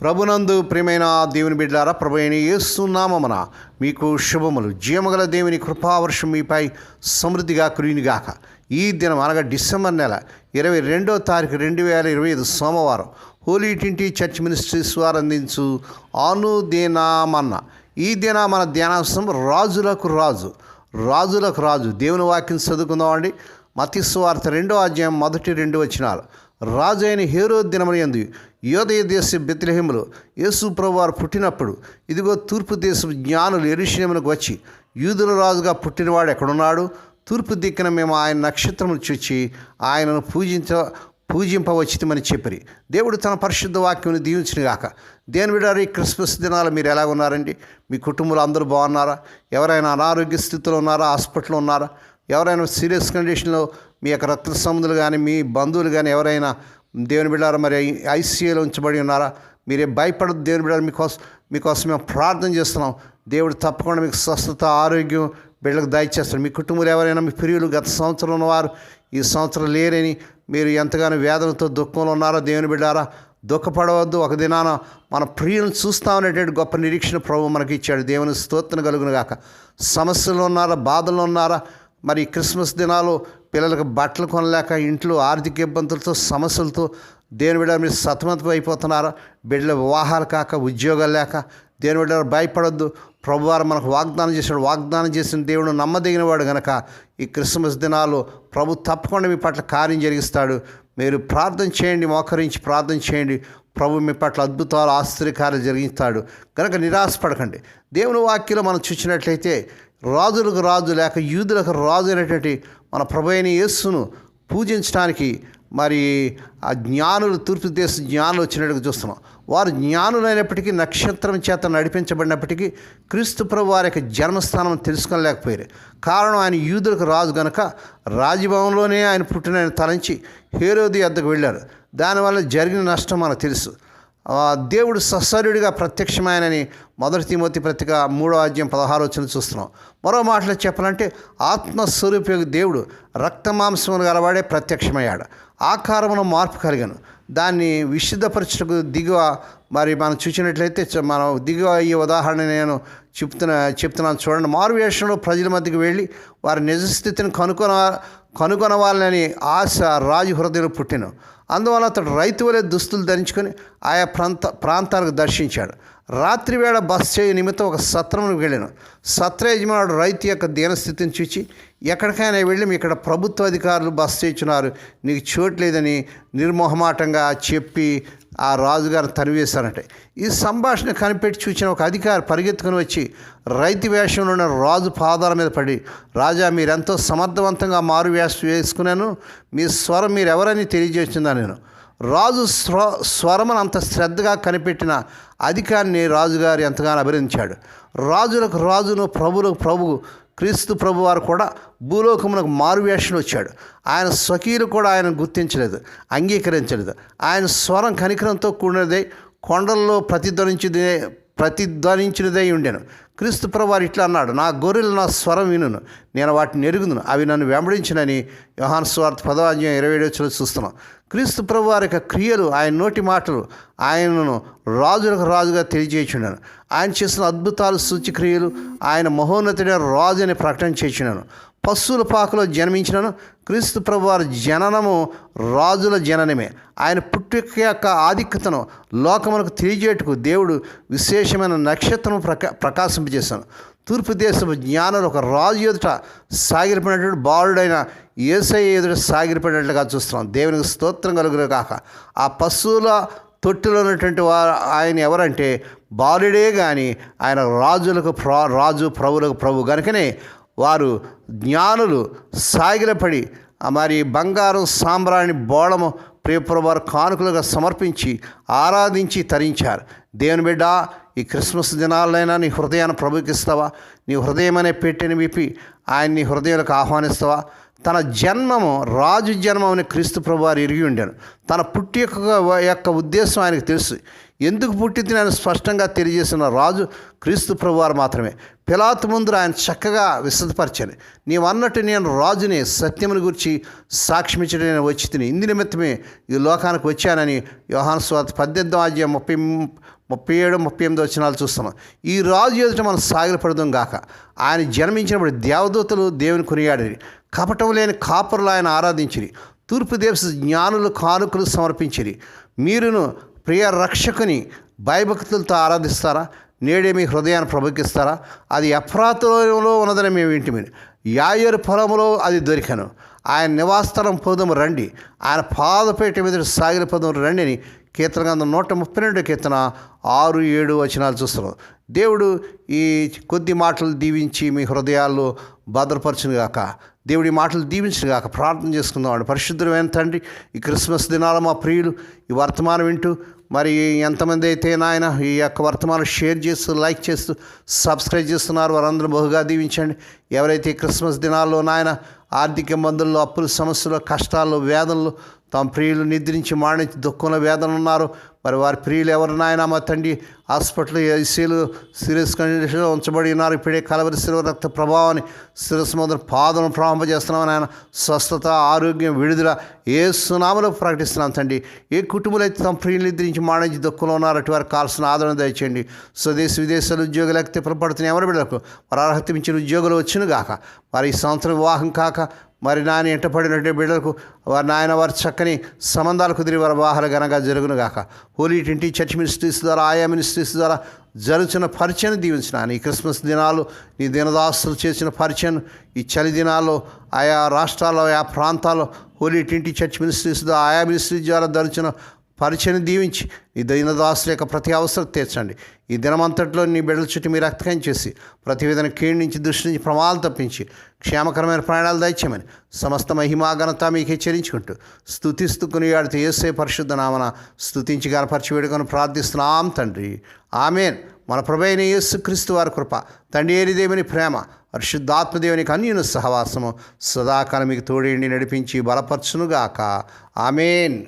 ప్రభునందు ప్రియమైన దేవుని బిడ్డలారా, ప్రభు అయిన యేసు నామమున మీకు శుభములు. జీవముగల దేవుని కృపావర్షం మీపై సమృద్ధిగా కురియునుగాక. ఈ దినం అనగా డిసెంబర్ నెల 22వ తారీఖు 2025 సోమవారం హోలీ ట్రింటీ చర్చ్ మినిస్ట్రీస్ వారు అందించు అనుదినమన్న. ఈ దిన మన ధ్యానాంశం రాజులకు రాజు. దేవుని వాక్యం చదువుకుందామండి. మత్తయి సువార్త 2వ అధ్యాయం 1-2 వచనాలు. రాజు అయిన హేరోదు దినములందు యూదయ దేశ బెత్లెహేములో యేసు ప్రభువారు పుట్టినప్పుడు, ఇదిగో తూర్పు దేశపు జ్ఞానులు యెరూషలేమునకు వచ్చి, యూదుల రాజుగా పుట్టినవాడు ఎక్కడున్నాడు? తూర్పు దిక్కున మేము ఆయన నక్షత్రమును చూచి ఆయనను పూజింపవచ్చితమని చెప్పిరి. దేవుడు తన పరిశుద్ధ వాక్యమును దీవించునుగాక. దేని బిడ్డారు, ఈ క్రిస్మస్ దినాలు మీరు ఎలా ఉన్నారండి? మీ కుటుంబంలో అందరూ బాగున్నారా? ఎవరైనా అనారోగ్య స్థితిలో ఉన్నారా? హాస్పిటల్లో ఉన్నారా? ఎవరైనా సీరియస్ కండిషన్లో మీ యొక్క రక్త సంబంధులు కానీ మీ బంధువులు కానీ ఎవరైనా దేవుని బిడ్డారా మరి ఐసీయూలో ఉంచబడి ఉన్నారా? మీరే భయపడదు. దేవుని బిడ్డారు మీకోసం మేము ప్రార్థన చేస్తున్నాం. దేవుడు తప్పకుండా మీకు స్వస్థత, ఆరోగ్యం బిడ్డలకు దయచేస్తారు. మీ కుటుంబంలో ఎవరైనా మీ ప్రియులు గత సంవత్సరం ఉన్నవారు ఈ సంవత్సరం లేరని మీరు ఎంతగానో వేదనతో దుఃఖంలో ఉన్నారో, దేవుని బిడ్డారా దుఃఖపడవద్దు. ఒక దినాన మన ప్రియులను చూస్తామనేటువంటి గొప్ప నిరీక్షణ ప్రభు మనకి ఇచ్చాడు. దేవుని స్తోత్రం కలుగును గాక. సమస్యలు ఉన్నారా? బాధలు ఉన్నారా? మరి క్రిస్మస్ దినాలు పిల్లలకు బట్టలు కొనలేక ఇంట్లో ఆర్థిక ఇబ్బందులతో సమస్యలతో దేవుని బిడ్డ మీరు సతమతం అయిపోతున్నారా? బిడ్డల వివాహాలు కాక, ఉద్యోగాలు లేక దేవుని బిడ్డ భయపడొద్దు. ప్రభువారు మనకు వాగ్దానం చేసిన దేవుడు నమ్మదగిన వాడు గనక ఈ క్రిస్మస్ దినాలు ప్రభు తప్పకుండా మీ పట్ల కార్యం జరిగిస్తాడు. మీరు ప్రార్థన చేయండి, మోకరించి ప్రార్థన చేయండి. ప్రభు మీ పట్ల అద్భుతాలు, ఆశ్చర్యకార్యాలు జరిగిస్తాడు కనుక నిరాశపడకండి. దేవుని వాక్యంలో మనం చూసినట్లయితే రాజులకు రాజు లేక యూదులకు రాజు అయినటువంటి మన ప్రభు అయిన యేసును పూజించడానికి మరి ఆ జ్ఞానులు, తూర్పు దేశ జ్ఞానులు వచ్చినట్టుగా చూస్తున్నాం. వారు జ్ఞానులైనప్పటికీ, నక్షత్రం చేత నడిపించబడినప్పటికీ క్రీస్తు ప్రభు వారి యొక్క జన్మస్థానం తెలుసుకోలేకపోయారు. కారణం ఆయన యూదులకు రాజు కనుక రాజభవనంలోనే ఆయన పుట్టిన తలంచి హేరోదు వద్దకు వెళ్ళారు. దానివల్ల జరిగిన నష్టం మనకు తెలుసు. దేవుడు సశరీరుడిగా ప్రత్యక్షమైనని 1 తిమోతి పత్రిక 3వ అధ్యాయం 16వ వచనం చూస్తున్నాం. మరో మాటలో చెప్పాలంటే ఆత్మస్వరూపి దేవుడు రక్త మాంసమును గలవాడే ప్రత్యక్షమయ్యాడు. ఆకారమును మార్పు కలిగాను. దాన్ని విశుద్ధపరచుటకు దిగువ మరి మనం చూసినట్లయితే మనం దిగువ ఈ ఉదాహరణ నేను చెప్తున్నాను చూడండి. మారువేషంలో ప్రజల మధ్యకి వెళ్ళి వారి నిజస్థితిని కనుగొనవాలని ఆశ రాజు హృదయంలో పుట్టాను. అందువల్ల అతడు రైతు వలె దుస్తులు ధరించుకొని ఆయా ప్రాంతాలకు దర్శించాడు. రాత్రి వేళ బస చేయ నిమిత్తం ఒక సత్రమునికి వెళ్ళాను. సత్ర యజమానుడు రైతు యొక్క దీనస్థితిని చూచి, ఎక్కడికైనా వెళ్ళి ఇక్కడ ప్రభుత్వ అధికారులు బస చేయించున్నారు, నీకు చోటు లేదని నిర్మోహమాటంగా చెప్పి ఆ రాజుగారు తరివేశారంటే. ఈ సంభాషణ కనిపెట్టి చూసిన ఒక అధికారి పరిగెత్తుకుని వచ్చి రైతు వేషంలో ఉన్న రాజు పాదాల మీద పడి, రాజా, మీరెంతో సమర్థవంతంగా మారు వేషం వేసుకున్నాను, మీ స్వరం మీరెవరని తెలియజేస్తుందా నేను. రాజు స్వరమును అంత శ్రద్ధగా కనిపెట్టిన అధికారిని రాజుగారు ఎంతగానో అభినందించాడు. రాజులకు రాజును, ప్రభువులకు ప్రభువు క్రీస్తు ప్రభు వారు కూడా భూలోకమునకు మారువేషంలో వచ్చాడు. ఆయన స్వకీయులు కూడా ఆయన గుర్తించలేదు, అంగీకరించలేదు. ఆయన స్వరం కనికరంతో కూడినదై కొండల్లో ప్రతిధ్వనించినదై ఉండెను. క్రీస్తు ప్రభు వారు ఇట్లా అన్నాడు, నా గొర్రెలు నా స్వరం వినును, నేను వాటిని ఎరుగుదును, అవి నన్ను వెంబడించినని యోహాను సువార్త 10వ అధ్యాయం 27వ వచనంలో చూస్తున్నాం. క్రీస్తు ప్రభు వారి యొక్క క్రియలు, ఆయన నోటి మాటలు ఆయనను రాజులకు రాజుగా తెలియజేయుచున్నాను. ఆయన చేసిన అద్భుతాలు, సూచక్రియలు ఆయన మహోన్నతుడైన రాజు అని ప్రకటన చేయుచున్నాను. పశువుల పాకలో జన్మించినను. క్రీస్తు ప్రభు వారి జననము రాజుల జననమే. ఆయన పుట్టుక యొక్క ఆధిక్యతను లోకమునకు తెలియజేయటకు దేవుడు విశేషమైన నక్షత్రం ప్రకాశింపజేశాను. తూర్పు దేశపు జ్ఞానులు ఒక రాజు ఎదుట సాగిలపడినటువంటి బాలుడైన యేసయ్య ఎదుట సాగిలపడినట్లుగా చూస్తున్నాం. దేవునికి స్తోత్రం కలుగును కాక. ఆ పశువుల తొట్టిలో ఉన్నటువంటి వారు ఆయన ఎవరంటే బాలుడే, కానీ ఆయన రాజులకు రాజు, ప్రభువులకు ప్రభు కనుకనే వారు జ్ఞానులు సాగిలపడి మరి బంగారం, సాంబ్రాణి, బోళము ప్రియప్రభువారు కానుకలుగా సమర్పించి ఆరాధించి తరించారు. దేవుని బిడ్డ, ఈ క్రిస్మస్ దినాలైనా నీ హృదయాన్ని ప్రభుకి ఇస్తావా? నీ హృదయం అనే పెట్టెని విప్పి ఆయన నీ హృదయాలకు ఆహ్వానిస్తావా? తన జన్మము రాజు జన్మం అని క్రీస్తు ప్రభు వారు ఎరిగి ఉండాను. తన పుట్టి యొక్క ఉద్దేశం ఆయనకు తెలుసు. ఎందుకు పుట్టింది అని స్పష్టంగా తెలియజేసిన రాజు క్రీస్తు ప్రభువారు మాత్రమే. పిలాతు ముందు ఆయన చక్కగా విశదపరిచాను. నీవన్నట్టు నేను రాజుని, సత్యముని గురించి సాక్ష్యమిచ్చడం నేను వచ్చి తిని ఇందు నిమిత్తమే ఈ లోకానికి వచ్చానని యోహాను సువార్త 18వ అధ్యాయం 37-38 వచనాలు చూస్తున్నాం. ఈ రాజు ఎదుట మనం సాగిలపడదాం గాక. ఆయన జన్మించినప్పుడు దేవదూతలు దేవుని కొనియాడిరి, కపటం లేని కాపురులు ఆయన ఆరాధించిరి, తూర్పు దేశ జ్ఞానులు కానుకలు సమర్పించిరి. మీరును ప్రియ రక్షకుని భయభక్తులతో ఆరాధిస్తారా? నేడే మీ హృదయాన్ని ప్రబోధిస్తారా? అది ఎఫ్రాతులో ఉన్నదని మేము వింటిమి, యాయేరు పొలములో అది దొరికాను. ఆయన నివాసస్థలం పోదము రండి, ఆయన పాదపేట మీద సాగిల పోదము రండి అని కీర్తన గ్రంథం 132 కీర్తన 6-7 వచనాలు చూస్తున్నాం. దేవుడు ఈ కొద్ది మాటలు దీవించి మీ హృదయాల్లో భద్రపరచునుగాక. దేవుడి మాటలు దీవించునుగాక. ప్రార్థన చేసుకుందాం. పరిశుద్ధమైన తండ్రి, ఈ క్రిస్మస్ దినాలు మా ప్రియులు ఈ వర్తమానం వింటూ మరి ఎంతమంది అయితే నాయన ఈ యొక్క వర్తమానం షేర్ చేస్తూ, లైక్ చేస్తూ, సబ్స్క్రైబ్ చేస్తున్నారు వారందరూ బహుగా దీవించండి. ఎవరైతే క్రిస్మస్ దినాల్లో నాయన ఆర్థిక ఇబ్బందుల్లో, అప్పుల సమస్యలు, కష్టాల్లో, వేదనలు, తమ ప్రియులు నిద్రించి మాణించి దుఃఖంలో వేదన ఉన్నారు. మరి వారి ప్రియులు ఎవరు నాయన మా తండ్రి హాస్పిటల్ ఐసీలు సీరియస్ కండిషన్లో ఉంచబడి ఉన్నారు. ఇప్పుడే కలవరి శిలువ రక్త ప్రభావాన్ని శిరస్సు మొదలు పాదం ప్రారంభించేస్తున్నామని ఆయన స్వస్థత, ఆరోగ్యం, విడుదల యేసు నామములో ప్రకటిస్తున్నాం తండ్రి. ఏ కుటుంబాలు అయితే తమ ప్రియులు నిద్రించి మాణించి దుఃఖంలో ఉన్నారు అటు వారికి కావాల్సిన ఆదరణ దయచేయండి. స్వదేశ విదేశాలు ఉద్యోగులు ఎక్కితే పడుతున్న ఎవరి బిడ్డలకు వారు అర్హత మించిన ఉద్యోగులు వచ్చిన గాక. వారి ఈ సంవత్సరం వివాహం కాక మరి నాయన ఎంటపడినట్టు బిడ్డలకు వారి నాయన వారి చక్కని సంబంధాలు కుదిరి వారి వివాహాలు ఘనంగా జరుగును గాక. హోలీ ట్వంటీ చర్చ్ మినిస్ట్రీస్ ద్వారా, ఆయా మినిస్ట్రీస్ ద్వారా జరుగుతున్న పరిచయం దీవించిన ఈ క్రిస్మస్ దినాలు నీ దినదాసులు చేసిన పరిచయం ఈ చలి దినాల్లో ఆయా రాష్ట్రాల్లో, ఆయా ప్రాంతాల్లో హోలీ ట్వంటీ చర్చ్ మినిస్ట్రీస్ ద్వారా, ఆయా మినిస్ట్రీస్ ద్వారా జరుగుతున్న పరిచయం దీవించి ఈ దీనదాసుల యొక్క ప్రతి అవసరం తీర్చండి. ఈ దినమంతట్లో నీ బిడ్డల చుట్టూ మీరు రక్తకం చేసి ప్రతి విధంగా కీడు నుంచి, దృష్టి నుంచి, ప్రమాదాలు తప్పించి క్షేమకరమైన ప్రాణాలు దయచేయమని సమస్త మహిమా ఘనత మీకు హెచ్చరించుకుంటూ స్తుతిస్తూ కొనియాడుతూ యేసే పరిశుద్ధ నామన స్తుతించి గణపరిచి వేడుకొని ప్రార్థిస్తున్నాం తండ్రి. ఆమేన్. మన ప్రభువైన యేసుక్రీస్తు వారి కృప, తండ్రి అయిన దేవుని ప్రేమ, పరిశుద్ధాత్మదేవునికి అన్యోన్య సహవాసము సదాకాలం మీకు తోడేండి నడిపించి బలపరచునుగాక. ఆమేన్.